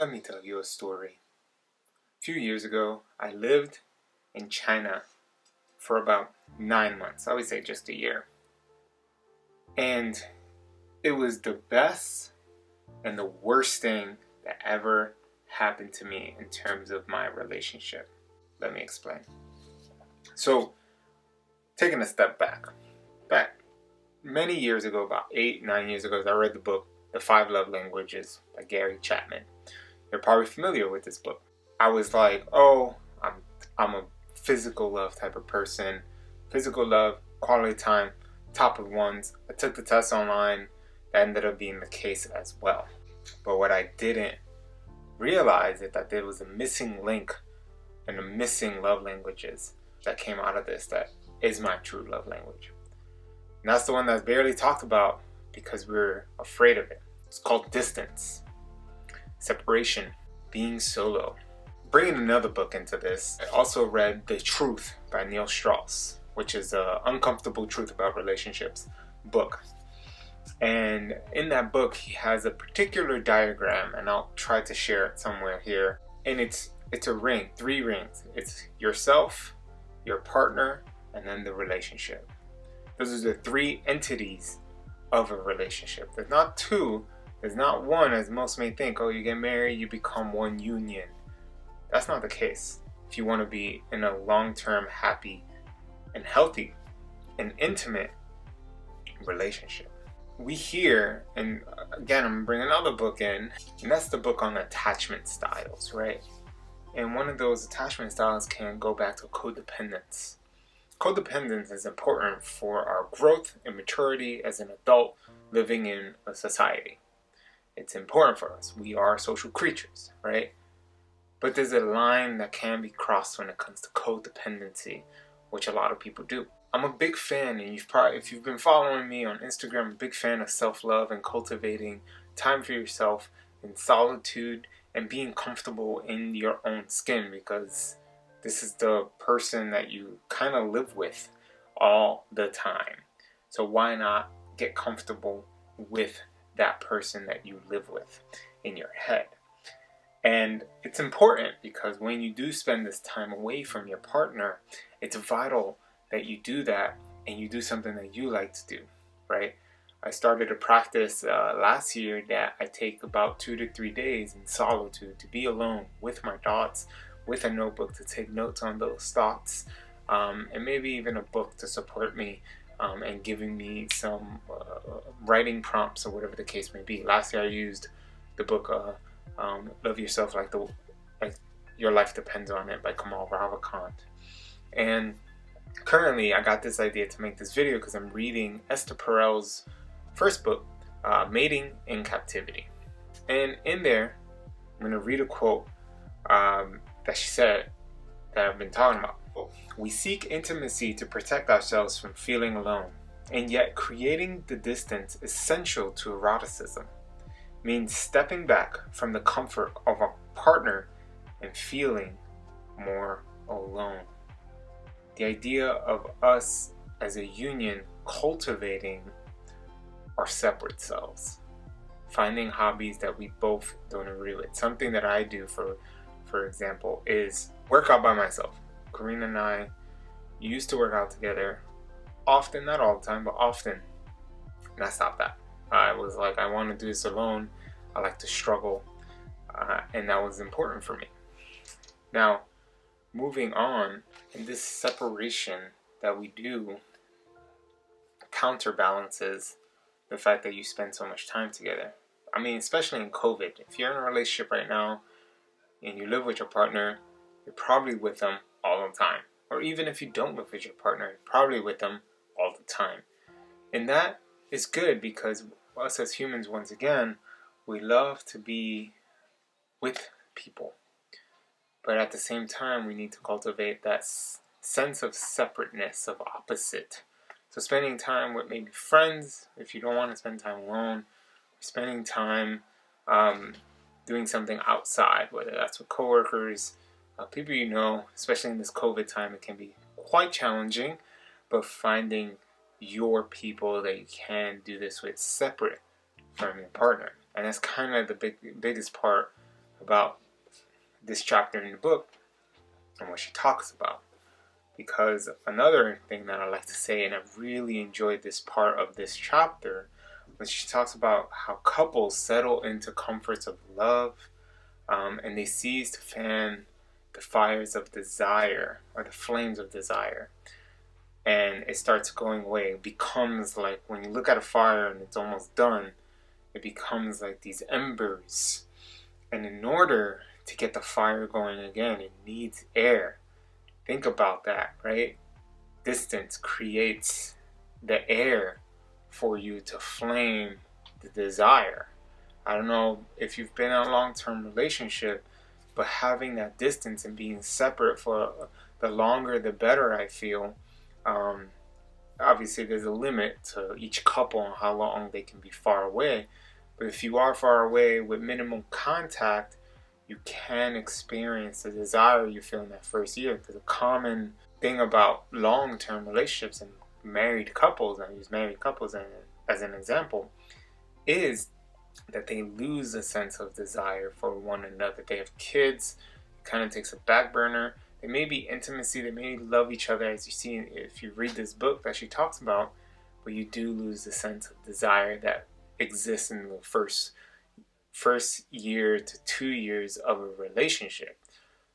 Let me tell you a story. A few years ago, I lived in China for about 9 months. I would say just a year. And it was the best and the worst thing that ever happened to me in terms of my relationship. Let me explain. So, taking a step back many years ago, about 8-9 years ago, I read the book The 5 Love Languages by Gary Chapman. You're probably familiar with this book. I was like, I'm a physical love type of person. Physical love, quality time, top of ones. I took the test online. That ended up being the case as well. But what I didn't realize is that there was a missing link and the missing love languages that came out of this that is my true love language. And that's the one that's barely talked about because we're afraid of it. It's called distance, separation, being solo. Bringing another book into this, I also read The Truth by Neil Strauss, which is an uncomfortable truth about relationships book. And in that book, he has a particular diagram, and I'll try to share it somewhere here. And it's a ring, 3 rings. It's yourself, your partner, and then the relationship. Those are the 3 entities of a relationship. There's not 2, there's not 1, as most may think. Oh, you get married, you become one union. That's not the case. If you want to be in a long-term, happy, and healthy, and intimate relationship. We hear, and again, I'm bringing another book in, and that's the book on attachment styles, right? And one of those attachment styles can go back to codependence. Codependence is important for our growth and maturity as an adult living in a society. It's important for us. We are social creatures, right? But there's a line that can be crossed when it comes to codependency, which a lot of people do. I'm a big fan, and if you've been following me on Instagram, I'm a big fan of self-love and cultivating time for yourself in solitude and being comfortable in your own skin, because this is the person that you kind of live with all the time. So why not get comfortable with that person that you live with in your head? And it's important because when you do spend this time away from your partner, it's vital that you do that and you do something that you like to do, right? I started a practice last year that I take about 2 to 3 days in solitude to be alone with my thoughts, with a notebook to take notes on those thoughts, and maybe even a book to support me and giving me some writing prompts or whatever the case may be. Last year I used the book Love Yourself Like Your Life Depends on It by Kamal Ravikant. And currently I got this idea to make this video because I'm reading Esther Perel's first book, Mating in Captivity. And in there, I'm going to read a quote that she said that I've been talking about. We seek intimacy to protect ourselves from feeling alone, and yet creating the distance essential to eroticism means stepping back from the comfort of a partner and feeling more alone. The idea of us as a union cultivating our separate selves, finding hobbies that we both don't agree with. Something that I do, for example, is work out by myself. Karina and I used to work out together often, not all the time, but often, and I stopped that. I was like, I want to do this alone. I like to struggle, and that was important for me. Now, moving on, in this separation that we do counterbalances the fact that you spend so much time together. I mean, especially in COVID. If you're in a relationship right now and you live with your partner, you're probably with them all the time. Or even if you don't live with your partner, you're probably with them all the time. And that is good because us as humans, once again, we love to be with people. But at the same time, we need to cultivate that sense of separateness, of opposite. So spending time with maybe friends, if you don't want to spend time alone, spending time doing something outside, whether that's with coworkers, people you know, especially in this COVID time, it can be quite challenging, but finding your people that you can do this with separate from your partner. And that's kind of the biggest part about this chapter in the book and what she talks about. Because another thing that I like to say, and I really enjoyed this part of this chapter, when she talks about how couples settle into comforts of love, and they cease to fan the fires of desire, or the flames of desire, and it starts going away. It becomes like, when you look at a fire and it's almost done, it becomes like these embers. And in order to get the fire going again, it needs air. Think about that, right? Distance creates the air for you to flame the desire. I don't know if you've been in a long-term relationship, but having that distance and being separate for the longer the better, I feel. Obviously there's a limit to each couple on how long they can be far away, but if you are far away with minimal contact, you can experience the desire you feel in that first year. Because a common thing about long-term relationships and married couples, I use married couples as an example, is that they lose a sense of desire for one another. They have kids, it kind of takes a back burner. There may be intimacy, they may love each other, as you see if you read this book that she talks about, but you do lose the sense of desire that exists in the first year to 2 years of a relationship.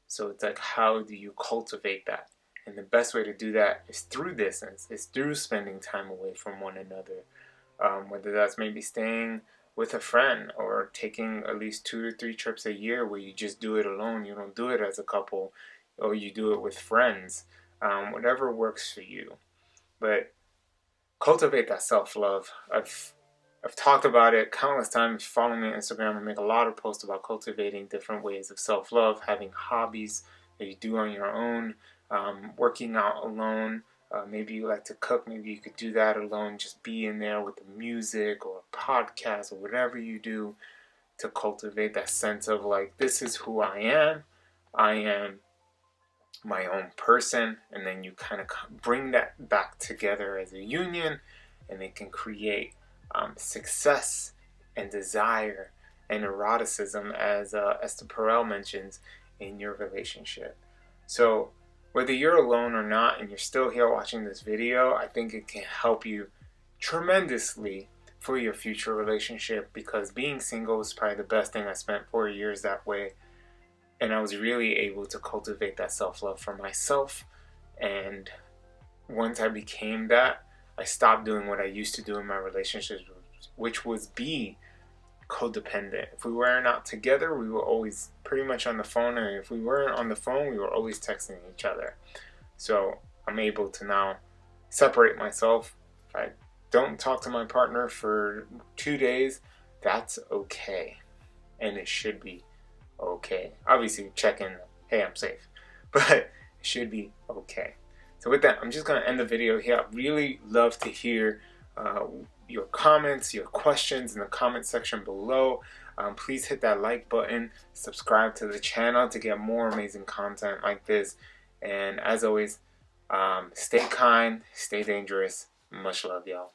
So it's like, how do you cultivate that? And the best way to do that is through distance. It's through spending time away from one another. Whether that's maybe staying with a friend, or taking at least 2 to 3 trips a year where you just do it alone. You don't do it as a couple, or you do it with friends. Whatever works for you. But cultivate that self-love. I've talked about it countless times. Follow me on Instagram. I make a lot of posts about cultivating different ways of self-love, having hobbies that you do on your own, working out alone. Maybe you like to cook. Maybe you could do that alone. Just be in there with the music or a podcast or whatever you do to cultivate that sense of like, this is who I am. I am my own person. And then you kind of bring that back together as a union, and it can create success and desire and eroticism, as Esther Perel mentions, in your relationship. So whether you're alone or not, and you're still here watching this video, I think it can help you tremendously for your future relationship, because being single is probably the best thing. I spent 4 years that way, and I was really able to cultivate that self-love for myself. And once I became that, I stopped doing what I used to do in my relationships, which was be codependent. If we were not together, we were always pretty much on the phone, and if we weren't on the phone, we were always texting each other. So I'm able to now separate myself. If I don't talk to my partner for 2 days, that's okay, and it should be okay. Obviously check in, hey, I'm safe, but it should be okay. So with that, I'm just going to end the video here. I'd really love to hear your comments, your questions in the comment section below. Please hit that like button, subscribe to the channel to get more amazing content like this. And as always, stay kind, stay dangerous. Much love, y'all.